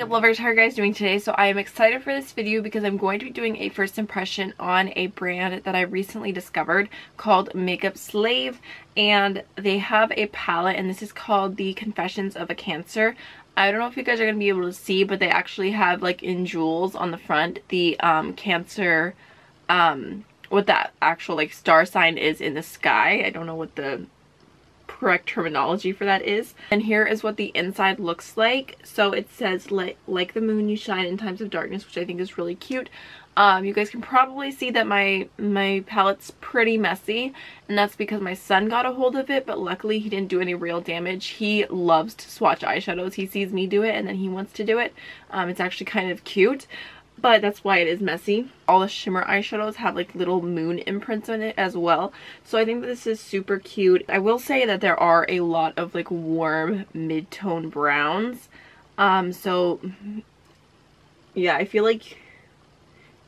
up, lovers? How are you guys doing today? So I am excited for this video because I'm going to be doing a first impression on a brand that I recently discovered called Makeup Slayve, and they have a palette, and this is called The Confessions of a Cancer. I don't know if you guys are going to be able to see, but they actually have, like, in jewels on the front the cancer, what that actual, like, star sign is in the sky. I don't know what the correct terminology for that is. And here is what the inside looks like. So it says like the moon you shine in times of darkness, which I think is really cute. You guys can probably see that my palette's pretty messy, and that's because my son got a hold of it, but luckily he didn't do any real damage. He loves to swatch eyeshadows. He sees me do it and then he wants to do it. It's actually kind of cute, but that's why it is messy. All the shimmer eyeshadows have like little moon imprints on it as well, so I think this is super cute. I will say that there are a lot of like warm mid-tone browns, so yeah, I feel like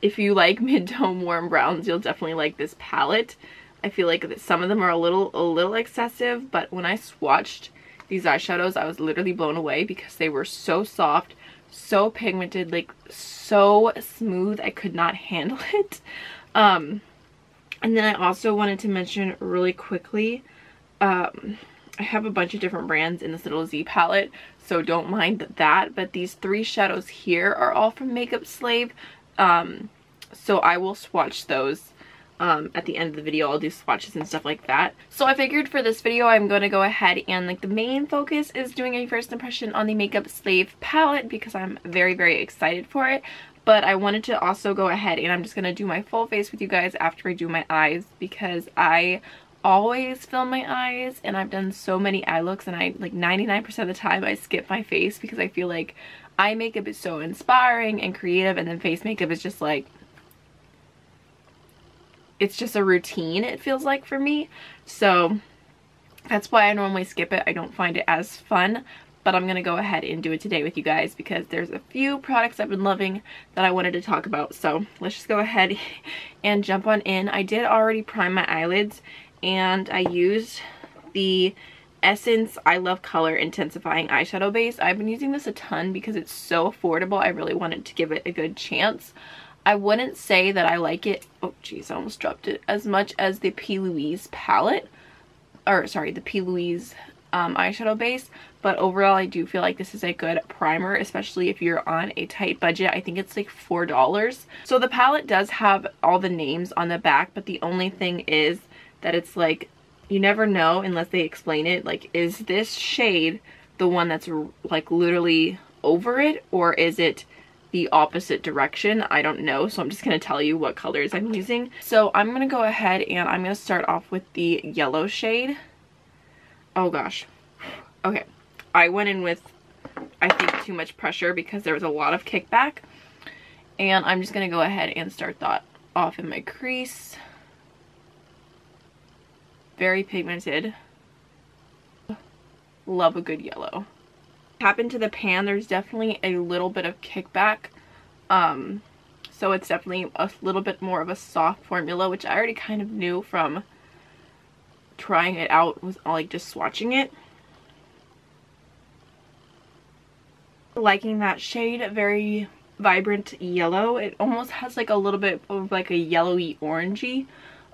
if you like mid-tone warm browns, you'll definitely like this palette. I feel like that some of them are a little excessive, but when I swatched these eyeshadows, I was literally blown away because they were so soft, so pigmented, like so smooth. I could not handle it. And then I also wanted to mention really quickly, I have a bunch of different brands in this little Z palette, so don't mind that, but these three shadows here are all from Makeup Slayve. So I will swatch those at the end of the video. I'll do swatches and stuff like that. So I figured for this video I'm going to go ahead and, like, the main focus is doing a first impression on the Makeup Slayve palette because I'm very excited for it. But I wanted to also go ahead and I'm just going to do my full face with you guys after I do my eyes, because I always film my eyes and I've done so many eye looks, and I, like, 99% of the time I skip my face because I feel like eye makeup is so inspiring and creative, and then face makeup is just like, it's just a routine, it feels like, for me. So that's why I normally skip it. I don't find it as fun, but I'm gonna go ahead and do it today with you guys because there's a few products I've been loving that I wanted to talk about. So let's just go ahead and jump on in. I did already prime my eyelids, and I used the Essence I Love Color Intensifying Eyeshadow Base. I've been using this a ton because it's so affordable. I really wanted to give it a good chance. I wouldn't say that I like it, oh geez, I almost dropped it, as much as the P. Louise palette, or sorry, the P. Louise eyeshadow base, but overall I do feel like this is a good primer, especially if you're on a tight budget. I think it's like $4. So the palette does have all the names on the back, but the only thing is that it's like, you never know unless they explain it. Like, is this shade the one that's like literally over it, or is it the opposite direction? I don't know, so I'm just gonna tell you what colors I'm using. So I'm gonna go ahead and I'm gonna start off with the yellow shade. Oh gosh, okay, I went in with, I think, too much pressure because there was a lot of kickback, and I'm just gonna go ahead and start that off in my crease. Very pigmented. Love a good yellow. Tap into the pan, there's definitely a little bit of kickback, so it's definitely a little bit more of a soft formula, which I already kind of knew from trying it out with, like, just swatching it. Liking that shade, very vibrant yellow. It almost has like a little bit of like a yellowy orangey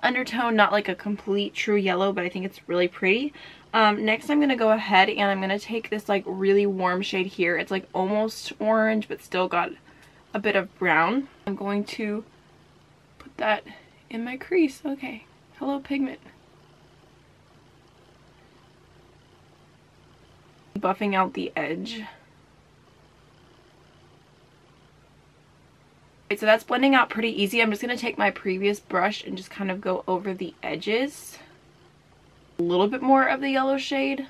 undertone, not like a complete true yellow, but I think it's really pretty. Next I'm gonna go ahead and I'm gonna take this like really warm shade here. It's like almost orange but still got a bit of brown. I'm going to put that in my crease. Okay, hello pigment. Buffing out the edge. So that's blending out pretty easy. I'm just going to take my previous brush and just kind of go over the edges. A little bit more of the yellow shade,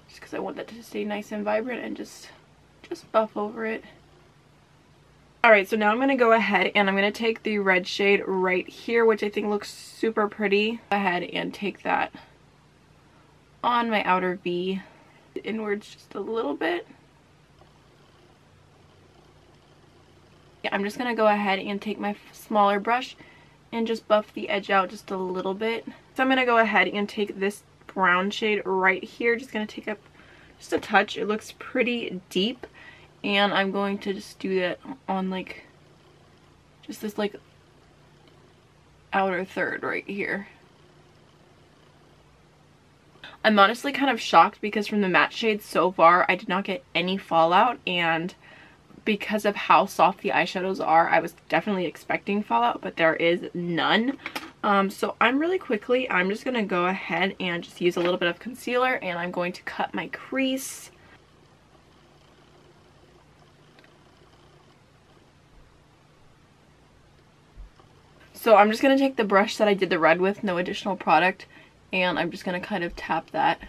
just because I want that to stay nice and vibrant, and just buff over it. Alright, so now I'm going to go ahead and I'm going to take the red shade right here, which I think looks super pretty. Go ahead and take that on my outer V, inwards just a little bit. I'm just going to go ahead and take my smaller brush and just buff the edge out just a little bit. So I'm going to go ahead and take this brown shade right here. Just going to take up just a touch. It looks pretty deep, And I'm going to just do that on like just this like outer third right here. I'm honestly kind of shocked because from the matte shades so far I did not get any fallout, and because of how soft the eyeshadows are I was definitely expecting fallout, but there is none. So I'm just gonna go ahead and just use a little bit of concealer, and I'm going to cut my crease. So I'm just gonna take the brush that I did the red with, no additional product, and I'm just gonna kind of tap that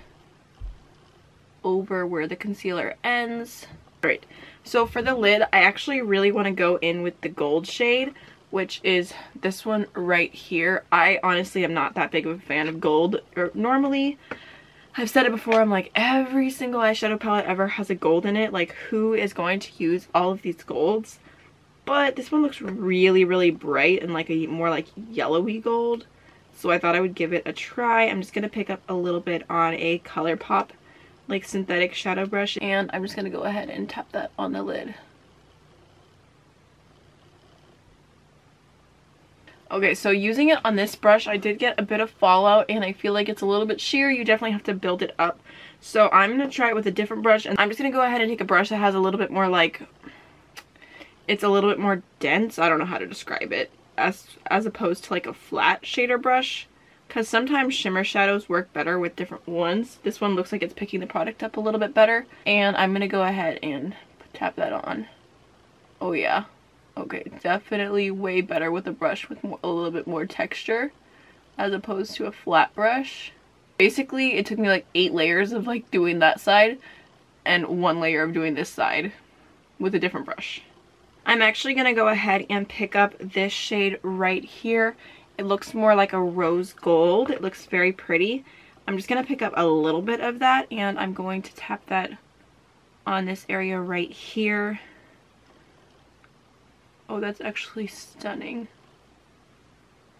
over where the concealer ends. Alright, so for the lid, I actually really want to go in with the gold shade, which is this one right here. I honestly am not that big of a fan of gold. Normally, I've said it before, I'm like, every single eyeshadow palette ever has a gold in it. Like, who is going to use all of these golds? But this one looks really, really bright and like a more like yellowy gold. So I thought I would give it a try. I'm just going to pick up a little bit on a Colourpop like synthetic shadow brush, and I'm just going to go ahead and tap that on the lid. Okay, so using it on this brush, I did get a bit of fallout and I feel like it's a little bit sheer. You definitely have to build it up. So I'm going to try it with a different brush, and I'm just going to go ahead and take a brush that has a little bit more like, it's a little bit more dense. I don't know how to describe it, as opposed to like a flat shader brush. Because sometimes shimmer shadows work better with different ones. This one looks like it's picking the product up a little bit better. And I'm going to go ahead and tap that on. Oh yeah. Okay, definitely way better with a brush with a little bit more texture as opposed to a flat brush. Basically, it took me like 8 layers of like doing that side and 1 layer of doing this side with a different brush. I'm actually going to go ahead and pick up this shade right here. It looks more like a rose gold. It looks very pretty. I'm just going to pick up a little bit of that, and I'm going to tap that on this area right here. Oh, that's actually stunning.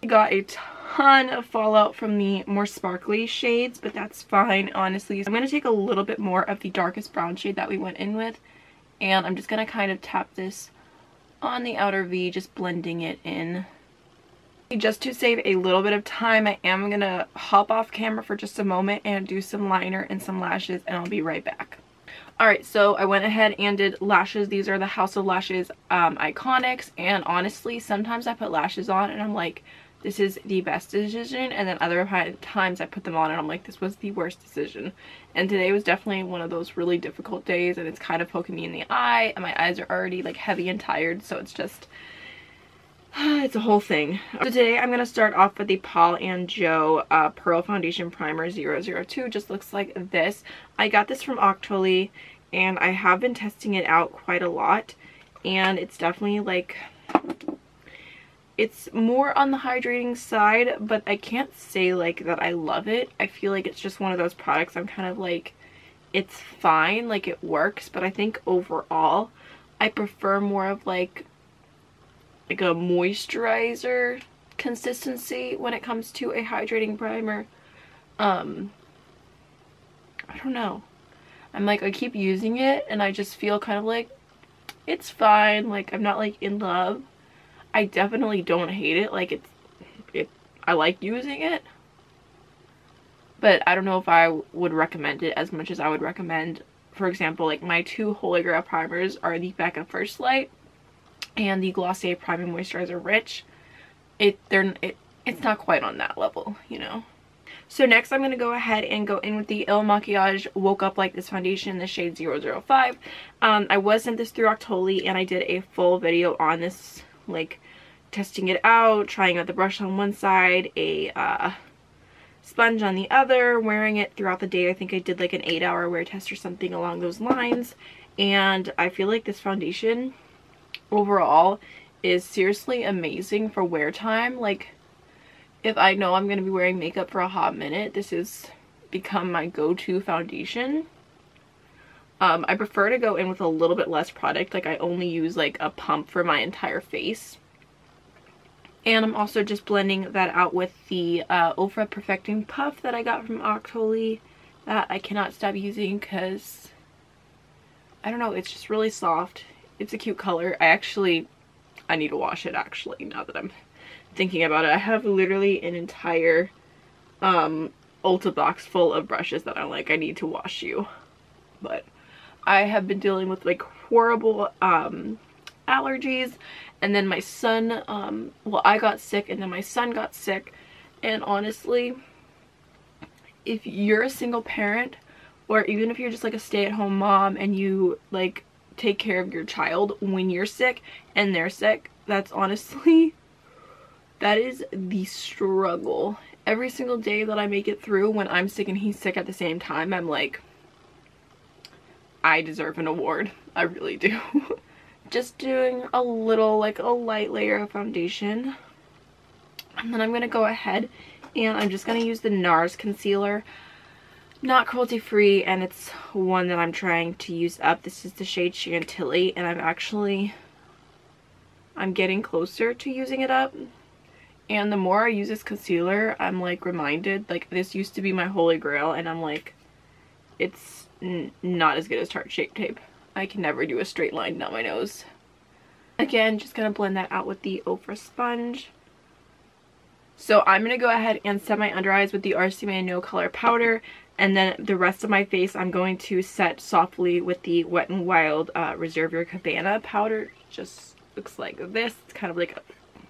I got a ton of fallout from the more sparkly shades, but that's fine, honestly. I'm going to take a little bit more of the darkest brown shade that we went in with, and I'm just going to kind of tap this on the outer V, just blending it in. Just to save a little bit of time, I am going to hop off camera for just a moment and do some liner and some lashes, and I'll be right back. Alright, so I went ahead and did lashes. These are the House of Lashes Iconics, and honestly, sometimes I put lashes on and I'm like, this is the best decision, and then other times I put them on and I'm like, this was the worst decision. And today was definitely one of those really difficult days, and it's kind of poking me in the eye, and my eyes are already like heavy and tired, so it's just, it's a whole thing. So today I'm going to start off with the Paul & Joe Pearl Foundation Primer 002. Just looks like this. I got this from Octoly, and I have been testing it out quite a lot, and it's definitely like, it's more on the hydrating side, but I can't say like that I love it. I feel like it's just one of those products I'm kind of like, it's fine, like it works, but I think overall I prefer more of like a moisturizer consistency when it comes to a hydrating primer. I don't know. I'm like, I keep using it and I just feel kind of like it's fine. Like, I'm not like in love. I definitely don't hate it. Like, I like using it, but I don't know if I would recommend it as much as I would recommend, for example, like my 2 Holy Grail primers are the Becca First Light and the Glossier Prime and Moisturizer Rich. It's not quite on that level, you know. So next I'm going to go ahead and go in with the Il Makiage Woke Up Like This foundation, the shade 005. I was sent this through Octoly, and I did a full video on this, like testing it out, trying out the brush on one side, a sponge on the other, wearing it throughout the day. I think I did like an 8-hour wear test or something along those lines, and I feel like this foundation overall is seriously amazing for wear time. Like, if I know I'm going to be wearing makeup for a hot minute, this has become my go-to foundation. I prefer to go in with a little bit less product. Like, I only use like a pump for my entire face. And I'm also just blending that out with the Ofra Perfecting Puff that I got from Octoly that I cannot stop using because I don't know, it's just really soft. It's a cute color. I need to wash it actually, now that I'm thinking about it. I have literally an entire Ulta box full of brushes that I'm like, I need to wash you. But I have been dealing with like horrible allergies, and then my son, well, I got sick and then my son got sick. And honestly, if you're a single parent, or even if you're just like a stay-at-home mom and you like take care of your child when you're sick and they're sick, that's honestly, that is the struggle. Every single day that I make it through when I'm sick and he's sick at the same time, I'm like, I deserve an award. I really do. Just doing a little, like a light layer of foundation. And then I'm going to go ahead and I'm just going to use the Nars Concealer. Not cruelty free, and it's one that I'm trying to use up. This is the shade Chantilly, and I'm getting closer to using it up. And the more I use this concealer, I'm like reminded, like this used to be my holy grail, and I'm like, it's not as good as Tarte Shape Tape. I can never do a straight line down my nose. Again, just gonna blend that out with the Ofra sponge. So I'm gonna go ahead and set my under eyes with the RCMA No Color powder, and then the rest of my face I'm going to set softly with the Wet n Wild Reserve Your Cabana powder. Just looks like this. It's kind of like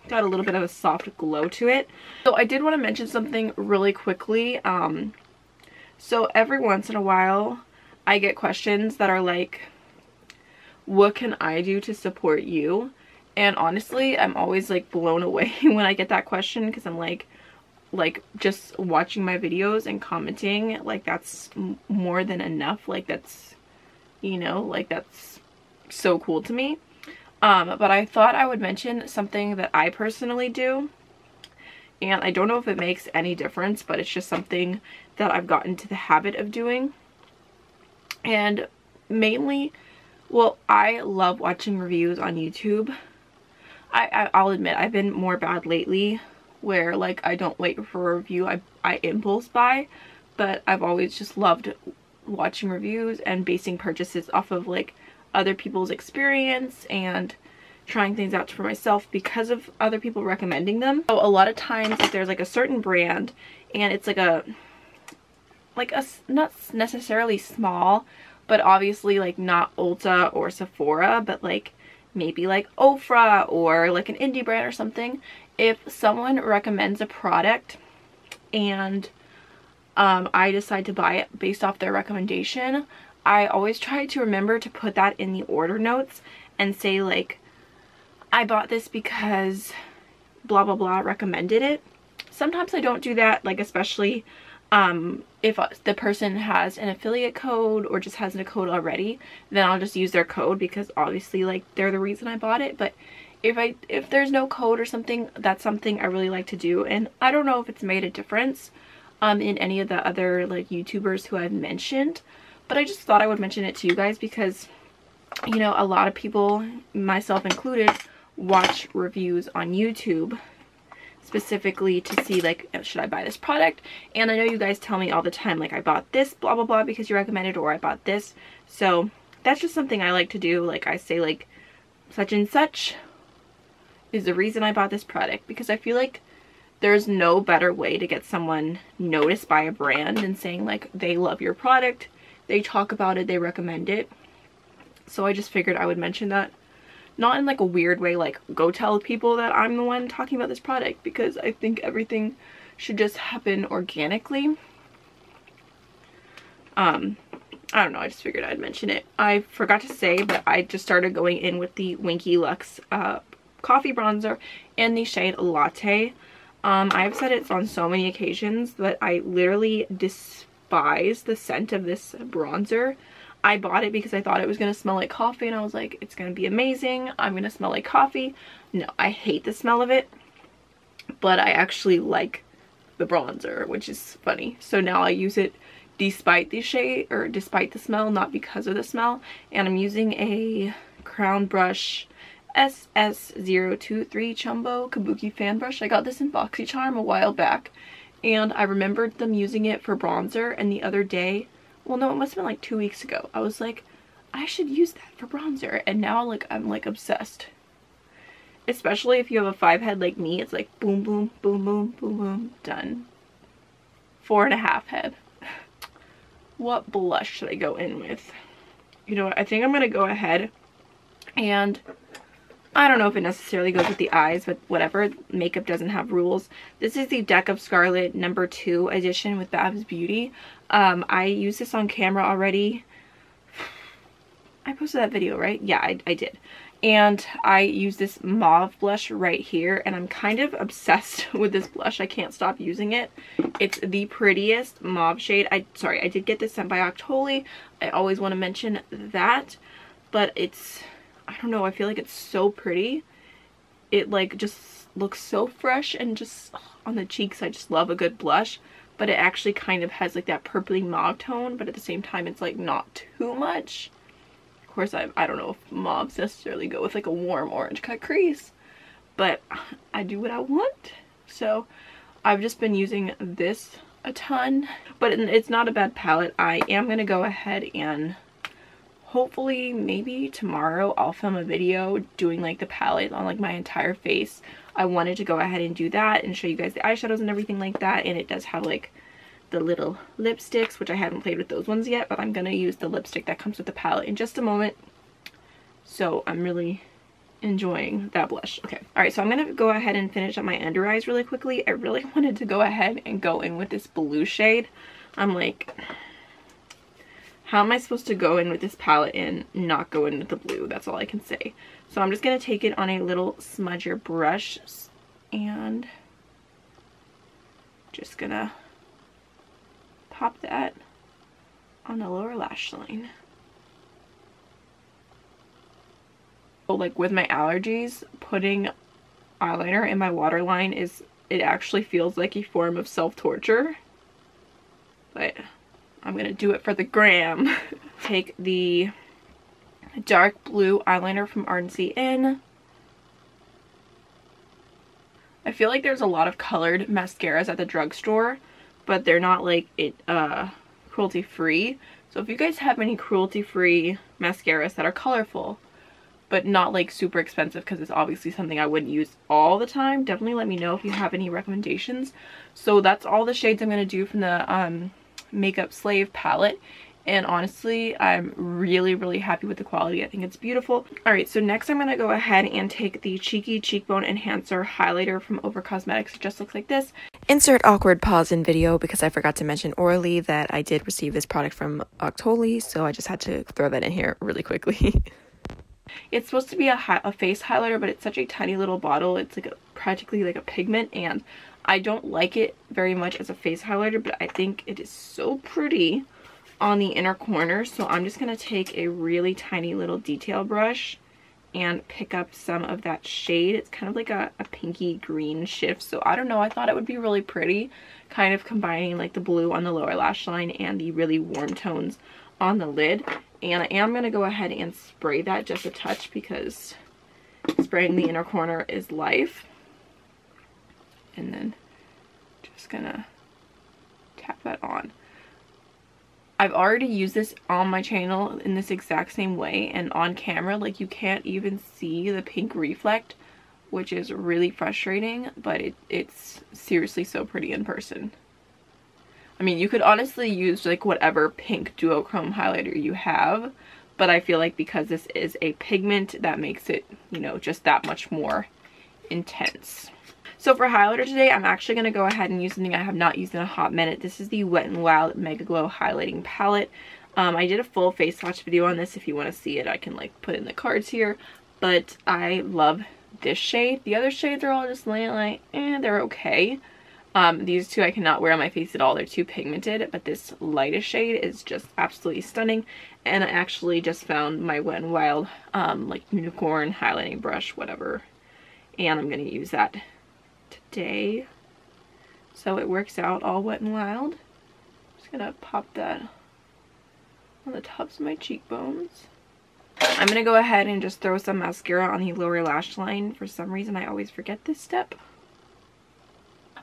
got a little bit of a soft glow to it. So I did want to mention something really quickly. So every once in a while I get questions that are like, what can I do to support you? And honestly, I'm always like blown away when I get that question, because I'm like just watching my videos and commenting, like that's more than enough. Like that's, you know, like that's so cool to me. But I thought I would mention something that I personally do, and I don't know if it makes any difference, but it's just something that I've gotten into the habit of doing. And mainly, well, I love watching reviews on YouTube. I'll admit I've been more bad lately, where like I don't wait for a review, I impulse buy, but I've always just loved watching reviews and basing purchases off of like other people's experience and trying things out for myself because of other people recommending them. So a lot of times if there's like a certain brand and it's like a not necessarily small, but obviously like not Ulta or Sephora, but like maybe like Ofra or like an indie brand or something, if someone recommends a product and I decide to buy it based off their recommendation, I always try to remember to put that in the order notes and say like, I bought this because blah blah blah recommended it. Sometimes I don't do that, like especially if the person has an affiliate code or just has a code already, then I'll just use their code, because obviously like they're the reason I bought it. But if there's no code or something, that's something I really like to do. And I don't know if it's made a difference in any of the other like YouTubers who I've mentioned, but I just thought I would mention it to you guys because, you know, a lot of people, myself included, watch reviews on YouTube specifically to see like, should I buy this product? And I know you guys tell me all the time like, I bought this blah blah blah because you recommended, or I bought this. So that's just something I like to do. Like I say like, such and such is the reason I bought this product, because I feel like there's no better way to get someone noticed by a brand than saying like they love your product, they talk about it, they recommend it. So I just figured I would mention that. Not in like a weird way, like go tell people that I'm the one talking about this product, because I think everything should just happen organically. I don't know, I just figured I'd mention it. I forgot to say, but I just started going in with the Winky Lux coffee bronzer in the shade Latte. I've said it on so many occasions, but I literally despise the scent of this bronzer. I bought it because I thought it was going to smell like coffee, and I was like, it's going to be amazing. I'm going to smell like coffee. No, I hate the smell of it, but I actually like the bronzer, which is funny. So now I use it despite the shade, or despite the smell, not because of the smell. And I'm using a Crown Brush SS023 Chumbo Kabuki fan brush. I got this in Boxycharm a while back, and I remembered them using it for bronzer, and the other day, well no, it must have been like 2 weeks ago, I was like, I should use that for bronzer. And now like I'm like obsessed. Especially if you have a 5 head like me, it's like boom, boom, boom, boom, boom, boom, done. 4.5 head. What blush should I go in with? You know what, I think I'm gonna go ahead and I don't know if it necessarily goes with the eyes, but whatever. Makeup doesn't have rules. This is the Deck of Scarlet number 2 edition with Babs Beauty. I used this on camera already. I posted that video, right? Yeah, I did. And I use this mauve blush right here, and I'm kind of obsessed with this blush. I can't stop using it. It's the prettiest mauve shade. I did get this sent by Octoly. I always want to mention that, but it's, I don't know, I feel like it's so pretty. It like just looks so fresh, and just on the cheeks I just love a good blush, but it actually kind of has like that purpley mauve tone, but at the same time it's like not too much. Of course, I don't know if mauves necessarily go with like a warm orange cut crease, but I do what I want. So I've just been using this a ton, but it's not a bad palette. I am going to go ahead and hopefully maybe tomorrow I'll film a video doing like the palette on like my entire face. I wanted to go ahead and do that and show you guys the eyeshadows and everything like that, and it does have like the little lipsticks, which I haven't played with those ones yet, but I'm gonna use the lipstick that comes with the palette in just a moment. So I'm really enjoying that blush. Okay, all right, so I'm gonna go ahead and finish up my under eyes really quickly. I really wanted to go ahead and go in with this blue shade. I'm like, how am I supposed to go in with this palette and not go in with the blue? That's all I can say. So I'm just gonna take it on a little smudger brush and just gonna pop that on the lower lash line. So like with my allergies, putting eyeliner in my waterline it actually feels like a form of self-torture, but I'm gonna do it for the gram. Take the dark blue eyeliner from Ardency In. I feel like there's a lot of colored mascaras at the drugstore, but they're not like cruelty free. So if you guys have any cruelty free mascaras that are colorful but not like super expensive, because it's obviously something I wouldn't use all the time, definitely let me know if you have any recommendations. So that's all the shades I'm going to do from the Makeup Slayve palette, and honestly I'm really happy with the quality. I think it's beautiful. Alright, so next I'm going to go ahead and take the Cheeky Cheekbone Enhancer highlighter from Over Cosmetics. It just looks like this. Insert awkward pause in video because I forgot to mention orally that I did receive this product from Octoly, so I just had to throw that in here really quickly. It's supposed to be a face highlighter, but it's such a tiny little bottle. It's like practically like a pigment, and I don't like it very much as a face highlighter, but I think it is so pretty on the inner corner. So I'm just going to take a really tiny little detail brush and pick up some of that shade. It's kind of like a pinky green shift, so I don't know, I thought it would be really pretty, kind of combining like the blue on the lower lash line and the really warm tones on the lid. And I am going to go ahead and spray that just a touch, because spraying the inner corner is life. And then just gonna tap that on. I've already used this on my channel in this exact same way, and on camera like you can't even see the pink reflect, which is really frustrating, but it's seriously so pretty in person. I mean, you could honestly use like whatever pink duochrome highlighter you have, but I feel like because this is a pigment, that makes it, you know, just that much more intense. So for highlighter today, I'm actually going to go ahead and use something I have not used in a hot minute. This is the Wet n Wild Mega Glow Highlighting Palette. I did a full face swatch video on this. If you want to see it, I can like put in the cards here, but I love this shade. The other shades are all just like, they're okay. These two I cannot wear on my face at all. They're too pigmented, but this lightest shade is just absolutely stunning. And I actually just found my Wet n Wild like unicorn highlighting brush, whatever, and I'm going to use that today. So it works out all Wet n Wild. Just going to pop that on the tops of my cheekbones. I'm going to go ahead and just throw some mascara on the lower lash line. For some reason I always forget this step.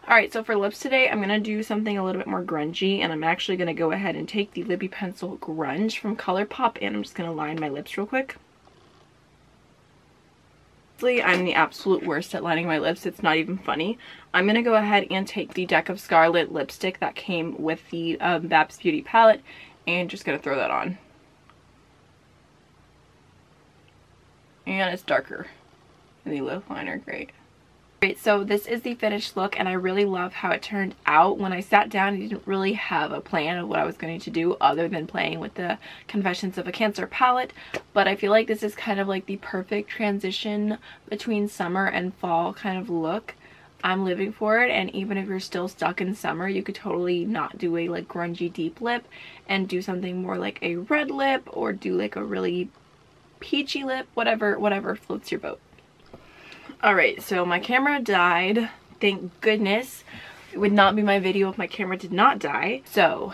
Alright, so for lips today, I'm going to do something a little bit more grungy, and I'm actually going to go ahead and take the Lippie pencil Grunge from Colourpop, and I'm just going to line my lips real quick. I'm the absolute worst at lining my lips. It's not even funny. I'm going to go ahead and take the Deck of Scarlet lipstick that came with the Babs Beauty palette and just going to throw that on. And it's darker than the lip liner. Great. Great, so this is the finished look, and I really love how it turned out. When I sat down, I didn't really have a plan of what I was going to do other than playing with the Confessions of a Cancer palette, but I feel like this is kind of like the perfect transition between summer and fall kind of look. I'm living for it, and even if you're still stuck in summer, you could totally not do a like grungy deep lip and do something more like a red lip or do like a really peachy lip, whatever floats your boat. Alright, so my camera died. Thank goodness. It would not be my video if my camera did not die. So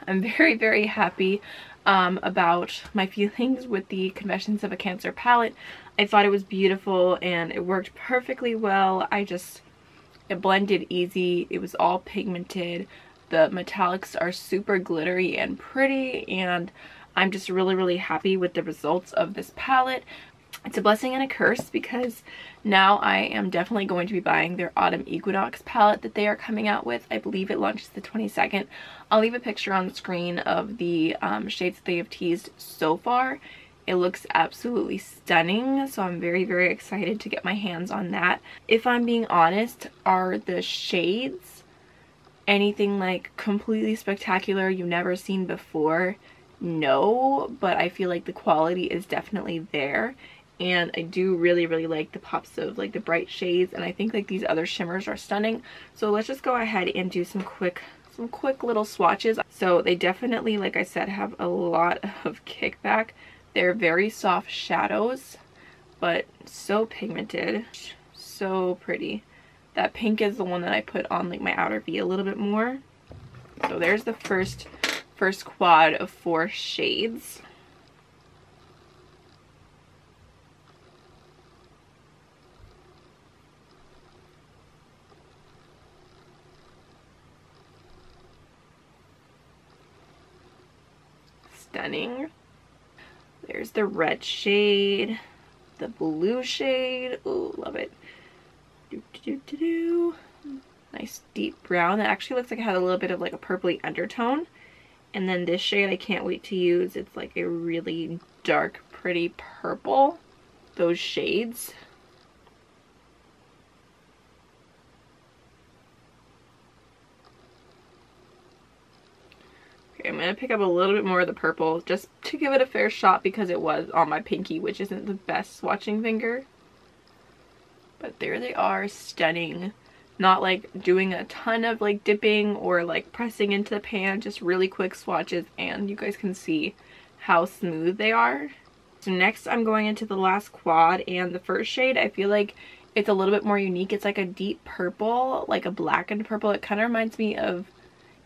I'm very, very happy about my feelings with the Confessions of a Cancer palette. I thought it was beautiful and it worked perfectly well. It blended easy. It was all pigmented. The metallics are super glittery and pretty, and I'm just really, really happy with the results of this palette. It's a blessing and a curse because now I am definitely going to be buying their Autumn Equinox palette that they are coming out with. I believe it launches the 22nd. I'll leave a picture on the screen of the shades that they have teased so far. It looks absolutely stunning, so I'm very, very excited to get my hands on that. If I'm being honest, are the shades anything like completely spectacular you've never seen before? No, but I feel like the quality is definitely there. And I do really, really like the pops of like the bright shades, and I think like these other shimmers are stunning. So let's just go ahead and do some quick little swatches. So they definitely, like I said, have a lot of kickback. They're very soft shadows, but so pigmented, so pretty. That pink is the one that I put on like my outer V a little bit more. So there's the first quad of 4 shades. Stunning. There's the red shade, the blue shade. Ooh, love it. Nice deep brown. That actually looks like it has a little bit of like a purpley undertone. And then this shade I can't wait to use. It's like a really dark, pretty purple. Those shades. Okay, I'm going to pick up a little bit more of the purple just to give it a fair shot because it was on my pinky, which isn't the best swatching finger. But there they are, stunning. Not like doing a ton of like dipping or like pressing into the pan, just really quick swatches, and you guys can see how smooth they are. So next I'm going into the last quad, and the first shade I feel like it's a little bit more unique. It's like a deep purple, like a blackened purple. It kind of reminds me of,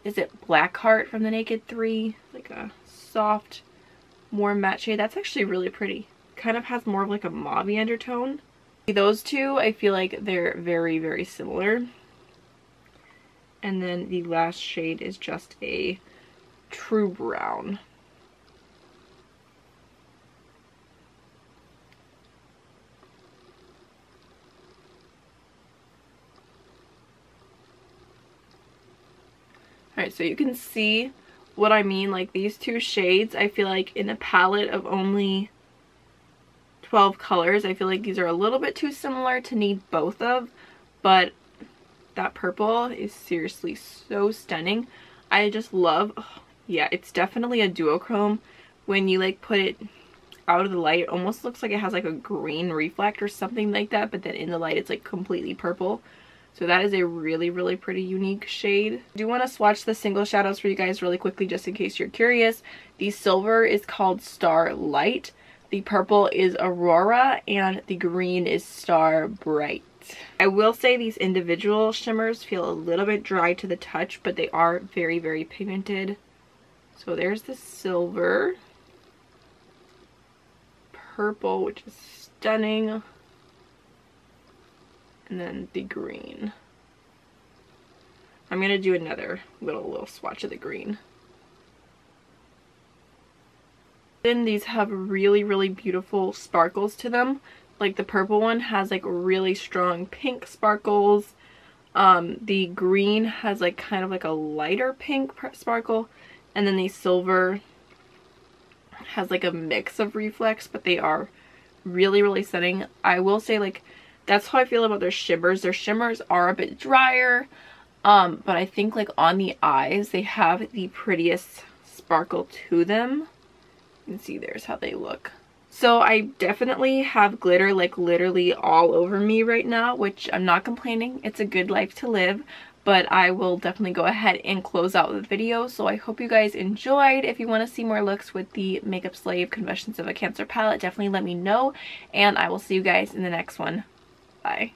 is it Blackheart from the Naked 3? Like a soft, more matte shade. That's actually really pretty. Kind of has more of like a mauve-y undertone. Those two, I feel like they're very, very similar. And then the last shade is just a true brown. Alright, so you can see what I mean. Like these two shades, I feel like in a palette of only 12 colors, I feel like these are a little bit too similar to need both of, but that purple is seriously so stunning. I just love, oh, yeah, it's definitely a duochrome. When you like put it out of the light, it almost looks like it has like a green reflect or something like that, but then in the light it's like completely purple. So that is a really, really pretty unique shade. I do want to swatch the single shadows for you guys really quickly just in case you're curious. The silver is called Starlight. The purple is Aurora, and the green is Star Bright. I will say these individual shimmers feel a little bit dry to the touch, but they are very, very pigmented. So there's the silver. Purple, which is stunning. And then the green. I'm gonna do another little swatch of the green. Then these have really beautiful sparkles to them. Like the purple one has like really strong pink sparkles. The green has like kind of like a lighter pink sparkle, and then the silver has like a mix of reflex, but they are really stunning. I will say, like, that's how I feel about their shimmers. Their shimmers are a bit drier, but I think like on the eyes they have the prettiest sparkle to them. You can see there's how they look. So I definitely have glitter like literally all over me right now, which I'm not complaining. It's a good life to live. But I will definitely go ahead and close out the video. So I hope you guys enjoyed. If you want to see more looks with the Makeup Slayve Confessions of a Cancer palette, definitely let me know. And I will see you guys in the next one. Bye.